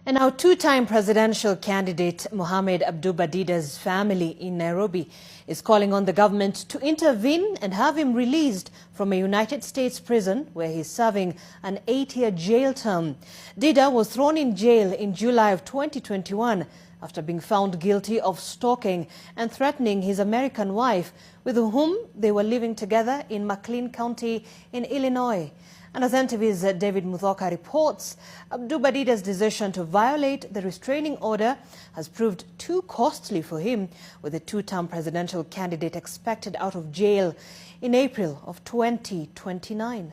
And now two-time presidential candidate Mohamed Abduba Dida's family in Nairobi is calling on the government to intervene and have him released from a United States prison where he's serving an 8-year jail term. Dida was thrown in jail in July of 2021 after being found guilty of stalking and threatening his American wife, with whom they were living together in McLean County in Illinois. And as NTV's David Muthoka reports, Abduba Dida's decision to violate the restraining order has proved too costly for him, with the two-term presidential candidate expected out of jail in April of 2029.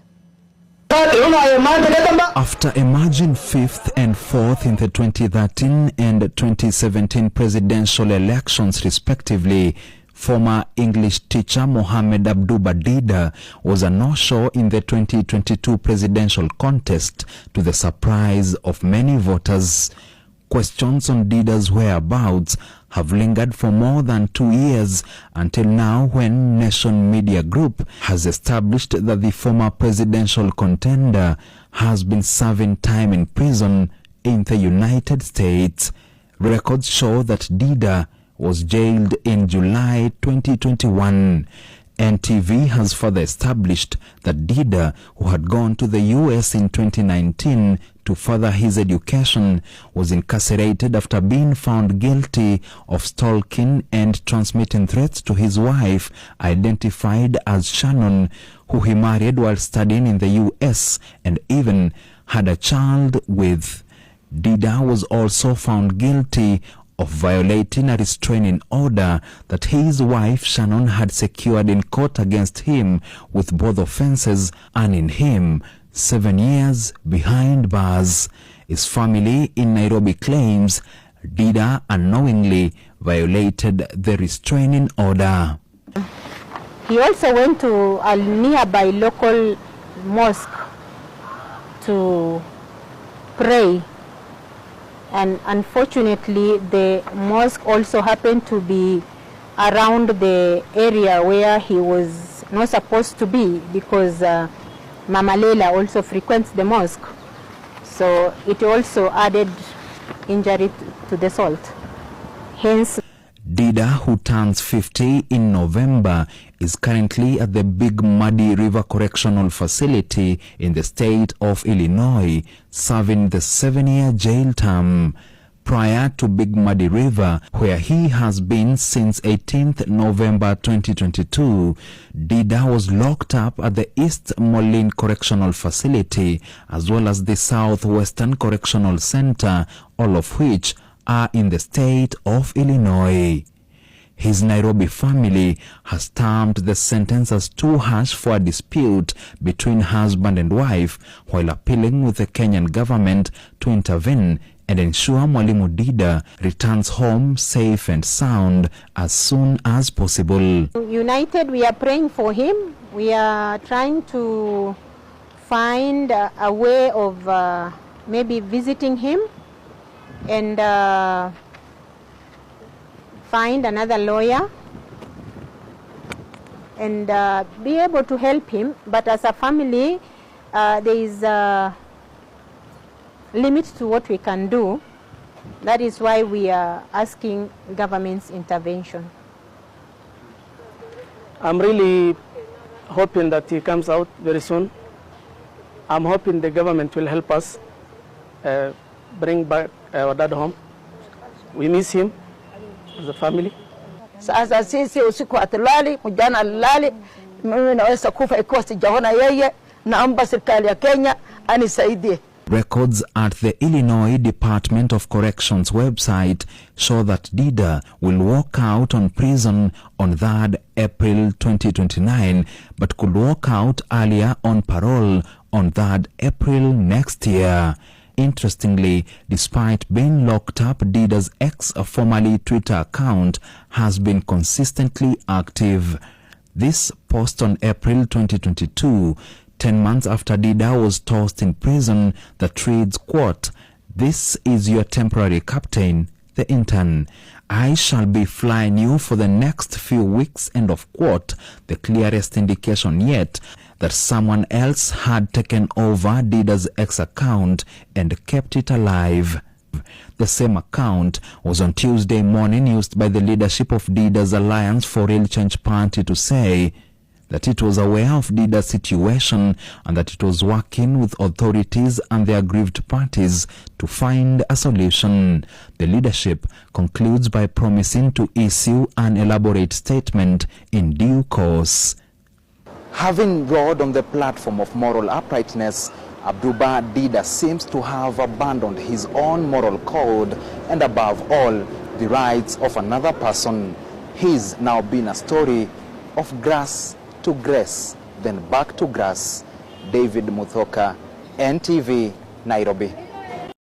After emerging 5th and 4th in the 2013 and 2017 presidential elections respectively, former English teacher Mohamed Abduba Dida was a no-show in the 2022 presidential contest, to the surprise of many voters. Questions on Dida's whereabouts have lingered for more than 2 years, until now, when Nation Media Group has established that the former presidential contender has been serving time in prison in the United States. Records show that Dida was jailed in July 2021. NTV has further established that Dida, who had gone to the US in 2019 to further his education, was incarcerated after being found guilty of stalking and transmitting threats to his wife, identified as Shannon, who he married while studying in the US and even had a child with. Dida was also found guilty of violating a restraining order that his wife Shannon had secured in court against him, with both offenses earning him 7 years behind bars. His family in Nairobi claims Dida unknowingly violated the restraining order. He also went to a nearby local mosque to pray. And unfortunately, the mosque also happened to be around the area where he was not supposed to be, because Mama Leila also frequents the mosque. So it also added injury to the assault. Hence, Dida, who turns 50 in November, is currently at the Big Muddy River Correctional Facility in the state of Illinois, serving the 7-year jail term. Prior to Big Muddy River, where he has been since 18th November 2022, Dida was locked up at the East Moline Correctional Facility, as well as the Southwestern Correctional Center, all of which are in the state of Illinois. His Nairobi family has termed the sentence as too harsh for a dispute between husband and wife, while appealing with the Kenyan government to intervene and ensure Mwalimu Dida returns home safe and sound as soon as possible. United, we are praying for him. We are trying to find a way of maybe visiting him and find another lawyer and be able to help him. But as a family, there is a limit to what we can do. That is why we are asking government's intervention. I'm really hoping that he comes out very soon. I'm hoping the government will help us bring back our dad home. We miss him as a family. Sasa sisi usiku atilali, mjana alilali, mimi naweza kufa ikiwa sijaona yeye, naomba serikali ya Kenya anisaidie. Records at the Illinois Department of Corrections website show that Dida will walk out on prison on 3rd April 2029, but could walk out earlier on parole on 3rd April next year. Interestingly, despite being locked up, Dida's formerly Twitter account has been consistently active. This post on April 2022, 10 months after Dida was tossed in prison, that reads, quote, "This is your temporary captain, the intern. I shall be flying you for the next few weeks," end of quote, the clearest indication yet that someone else had taken over Dida's account and kept it alive. The same account was on Tuesday morning used by the leadership of Dida's Alliance for Real Change Party to say that it was aware of Dida's situation and that it was working with authorities and the aggrieved parties to find a solution. The leadership concludes by promising to issue an elaborate statement in due course. Having rode on the platform of moral uprightness, Abduba Dida seems to have abandoned his own moral code and above all, the rights of another person. He's now been a story of grass to grace, then back to grass. David Muthoka, NTV, Nairobi.